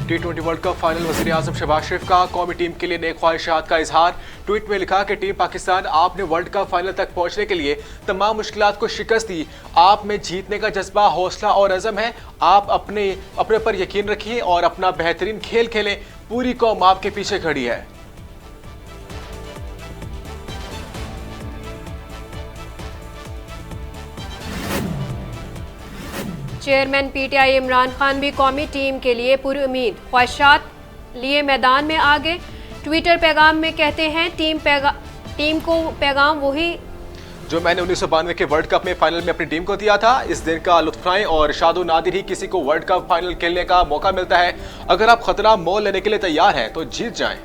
T20 world cup final वज़ीर आज़म शहबाज शरीफ का कौमी टीम के लिए नेक ख्वाहिशात का इजहार। ट्वीट में लिखा कि टीम पाकिस्तान, आपने वर्ल्ड कप फाइनल तक पहुंचने के लिए तमाम मुश्किलात को शिकस्त दी। आप में जीतने का जज्बा, हौसला और अज़म है। आप अपने पर यकीन रखिए और अपना बेहतरीन खेल खेलें। पूरी कौम आपके पीछे खड़ी है। चेयरमैन पीटीआई इमरान खान भी कौमी टीम के लिए पूरी उम्मीद ख्वाहिशात लिए मैदान में आ गए। ट्विटर पैगाम में कहते हैं, टीम को पैगाम वही जो मैंने 1992 के वर्ल्ड कप में फाइनल में अपनी टीम को दिया था। इस दिन का लुत्फ उठाएं और शादो नादिर ही किसी को वर्ल्ड कप फाइनल खेलने का मौका मिलता है। अगर आप खतरा मोल लेने के लिए तैयार हैं तो जीत जाएं।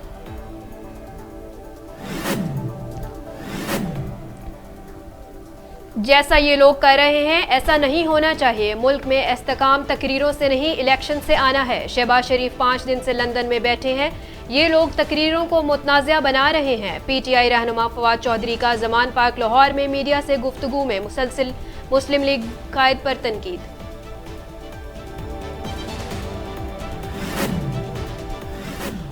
जैसा ये लोग कर रहे हैं ऐसा नहीं होना चाहिए। मुल्क में इस्तेकाम तकरीरों से नहीं, इलेक्शन से आना है। शहबाज शरीफ 5 दिन से लंदन में बैठे हैं। ये लोग तकरीरों को मुतनाज़ा बना रहे हैं। पीटीआई रहनुमा फवाद चौधरी का जमान पार्क लाहौर में मीडिया से गुफ्तगू में मुसलसिल मुस्लिम लीग कायद पर तनकीद।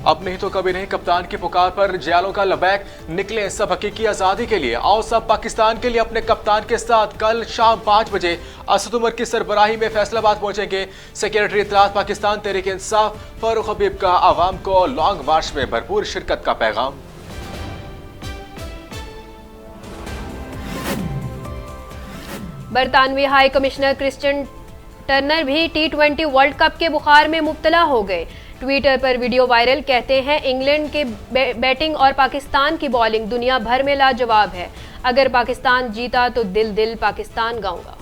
अब नहीं तो कभी नहीं, कप्तान की पुकार पर जयालों का लबैक। निकले सब हकीकी आज़ादी के लिए। आओ सब पाकिस्तान के लिए अपने कप्तान के साथ। कल शाम 5 बजे असद उमर की सरबराही में फैसलाबाद पहुंचेंगे। सेक्रेटरी इत्तलात पाकिस्तान तहरीक इंसाफ फारूक हबीब का आवाम को लॉन्ग मार्च में भरपूर शिरकत का पैगाम। बरतानवी हाई कमिश्नर क्रिश्चियन टर्नर भी T20 वर्ल्ड कप के बुखार में मुब्तला हो गए। ट्विटर पर वीडियो वायरल, कहते हैं इंग्लैंड के बैटिंग और पाकिस्तान की बॉलिंग दुनिया भर में लाजवाब है। अगर पाकिस्तान जीता तो दिल दिल पाकिस्तान गाऊंगा।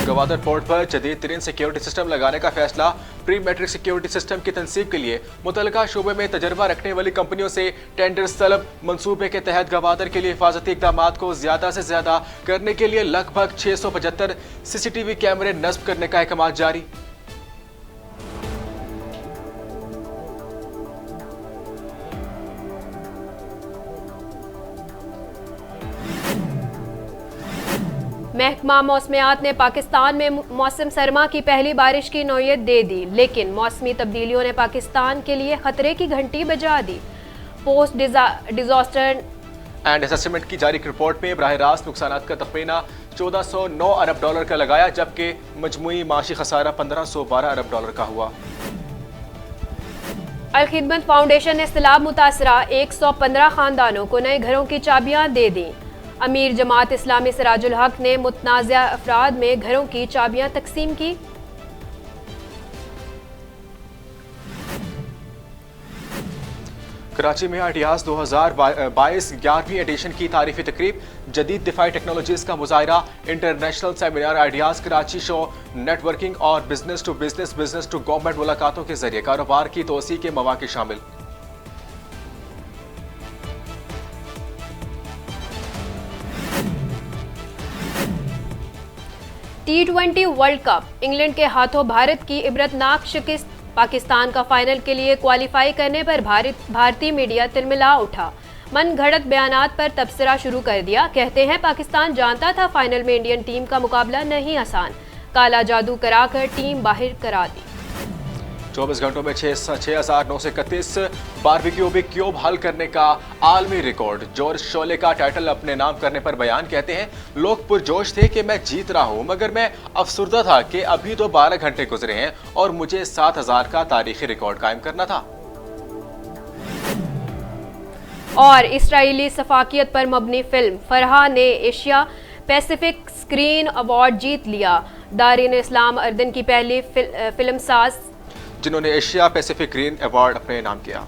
गवादर पोर्ट पर जदीद तरीन सिक्योरिटी सिस्टम लगाने का फैसला। प्री मैट्रिक सिक्योरिटी सिस्टम की तनसीब के लिए मुतल्लिका शोबे में तजर्बा रखने वाली कंपनियों से टेंडर्स तलब। मंसूबे के तहत गवादर के लिए हिफाजती इकदाम को ज्यादा से ज्यादा करने के लिए लगभग 675 CCTV कैमरे नस्ब करने का अहकाम जारी। महकमा मौसमियात ने पाकिस्तान में मौसम सरमा की पहली बारिश की नौयत दे दी, लेकिन मौसमी तब्दीलियों ने पाकिस्तान के लिए खतरे की घंटी बजा दी। पोस्ट डिजास्टर एंड असेसमेंट की जारी रिपोर्ट में बराह रास्त नुकसानात का तखमीना 1409 अरब डॉलर का लगाया, जबकि मजमूई माशी खसारा 1512 अरब डॉलर का हुआ। अल खिदमत फाउंडेशन ने सैलाब मुतासरा 115 खानदानों को नए घरों की चाबियां दे दी। अमीर जमात इस्लामी सिराजुल हक ने मुतनाज़ा अफराद में घरों की चाबियां तकसीम की। कराची में आइडियाज 2022 11वीं एडिशन की तारीफी तकरीब। जदीद दिफाई टेक्नोलॉजीज का मुजाहरा। International seminar ideas Karachi show networking और बिजनेस टू गवर्नमेंट मुलाकातों के जरिए कारोबार की तोसी के मौके शामिल। T20 वर्ल्ड कप, इंग्लैंड के हाथों भारत की इबरतनाक शिकस्त। पाकिस्तान का फाइनल के लिए क्वालिफाई करने पर भारतीय मीडिया तिलमिला उठा। मन घड़त बयानात पर तबसरा शुरू कर दिया। कहते हैं पाकिस्तान जानता था फाइनल में इंडियन टीम का मुकाबला नहीं आसान। काला जादू कराकर टीम बाहर करा दी। 24 घंटों में 6,931 बारबेक्यू क्यूब हल करने का आलमी रिकॉर्ड। जॉर्ज शोले का टाइटल अपने नाम करने पर बयान, कहते हैं लोग पुरजोश थे कि मैं जीत रहा हूं, मगर मैं अफसुर्दा था कि अभी तो 12 घंटे गुजरे हैं और मुझे 7,000 का तारीखी रिकॉर्ड कायम करना था। और इसराइली सफाकियत पर मबनी फिल्म फरहा ने एशिया पैसिफिक स्क्रीन अवार्ड जीत लिया। दारिन इस्लाम अर्दन की पहली फिल्म साज जिन्होंने एशिया पैसिफिक ग्रीन अवार्ड अपने नाम किया।